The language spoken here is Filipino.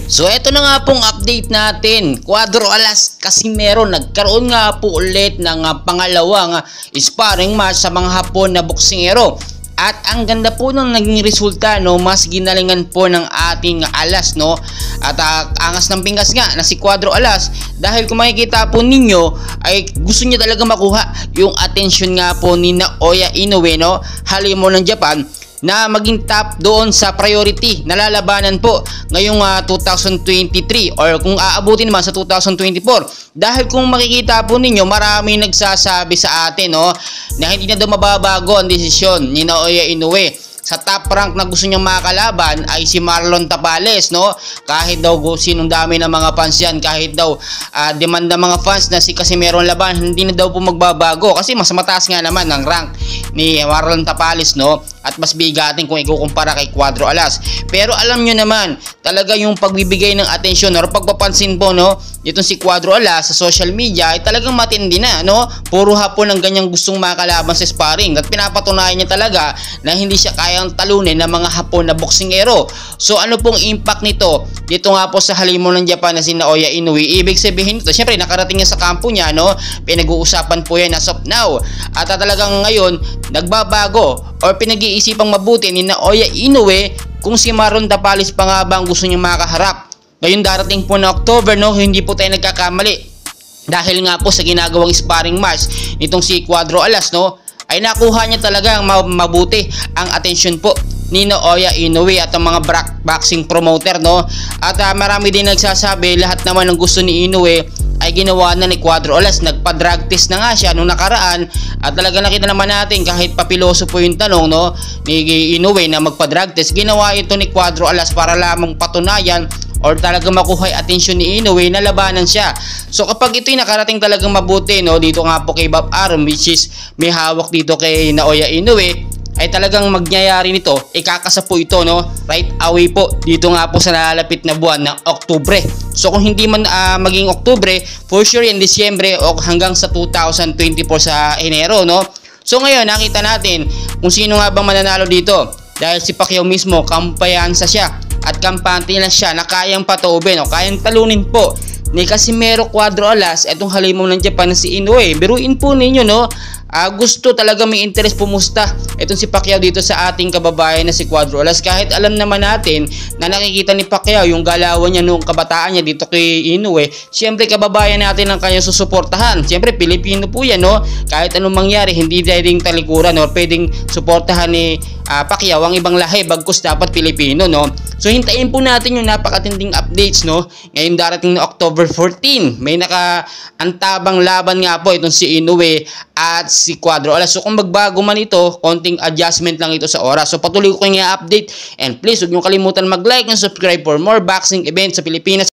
So eto na nga pong update natin. Cuadro Alas Casimero nagkaroon nga po ulit ng pangalawang sparring match sa mga Hapon na boksingero. At ang ganda po nung naging resulta, no, mas ginalingan po ng ating Alas, no. At angas ng pingas nga na si Cuadro Alas, dahil kung makikita po ninyo ay gusto niya talaga makuha yung atensyon nga po ni Naoya Inoue, no, halimo ng Japan, na maging top doon sa priority na lalabanan po ngayong 2023 or kung aabutin naman sa 2024. Dahil kung makikita po ninyo, marami nagsasabi sa atin, no, na hindi na daw mababago ang desisyon ni Naoya Inoue. Sa top rank na gusto niyang makalaban ay si Marlon Tapales, no? Kahit daw sinong dami ng mga fans yan, kahit daw demand ng mga fans na si Casimero laban, hindi na daw po magbabago kasi mas mataas nga naman ang rank ni Marlon Tapales, no? At mas bigatin kung ikukumpara kay Cuadro Alas. Pero alam nyo naman, talaga yung pagbibigay ng atensyon or pagpapansin po, no, itong si Cuadro Alas sa social media ay talagang matindi na, no? Puro Hapon ang ganyang gustong makalaban sa sparring at pinapatunayan niya talaga na hindi siya kayang talunin ng mga Hapon na boksingero. So ano pong impact nito? Dito nga po sa halimo ng Japan na si Naoya Inoue. Ibig sabihin nito, syempre nakarating niya sa kampo niya, no? Pinag-uusapan po yan as of now. At talagang ngayon, nagbabago or pinag-iisipang mabuti ni Naoya Inoue kung si Marlon Tapales pa nga ba ang gusto niyang makaharap. Ngayon darating po na October, no, hindi po tayo nagkakamali. Dahil nga po sa ginagawang sparring match nitong si Cuadro Alas, no, ay nakuha niya talaga mabuti ang atensyon po ni Naoya Inoue at ang mga boxing promoter, no. At marami din nagsasabi lahat naman ng gusto ni Inoue ay ginawa na ni Cuadro Alas. Nagpa-drug test na nga siya nung nakaraan at talaga nakita naman natin kahit papiloso po yung tanong, no, ni Inoue na magpa-drug test, ginawa ito ni Cuadro Alas para lamang patunayan or talaga makuha yung atensyon ni Inoue na labanan siya. So kapag ito'y nakarating talagang mabuti, no, dito nga po kay Bob Arum, which is may hawak dito kay Naoya Inoue, ay talagang magyayari nito, ikakasa po ito, no, right away po dito nga po sa nalalapit na buwan ng Oktubre. So kung hindi man maging Oktubre, for sure yan Disyembre o hanggang sa 2024 sa Enero, no. So ngayon nakita natin kung sino nga bang mananalo dito, dahil si Pacquiao mismo kampayansa siya at kampante na siya na kayang pataubin o kayang talunin po ni Casimero Cuadro Alas etong halimo ng Japan na si Inoue. Biruin po ninyo, no, gusto talaga may interest pumusta itong si Pacquiao dito sa ating kababayan na si Cuadro Alas. Kahit alam naman natin na nakikita ni Pacquiao yung galawan niya nung kabataan niya dito kay Inoue, siyempre kababayan natin ang kanya susuportahan. Siyempre Pilipino po yan, no. Kahit anong mangyari, hindi pwedeng talikuran or pwedeng suportahan ni Pacquiao ang ibang lahi, bagkus dapat Pilipino, no. So hintayin po natin yung napakatinding updates, no. Ngayon darating na October 14, may nakaantabang laban nga po itong si Inoue at si Cuadro Alas. So kung magbago man ito, konting adjustment lang ito sa oras. So patuloy ko kayo i-update and please huwag nyo kalimutan mag-like and subscribe for more boxing events sa Pilipinas.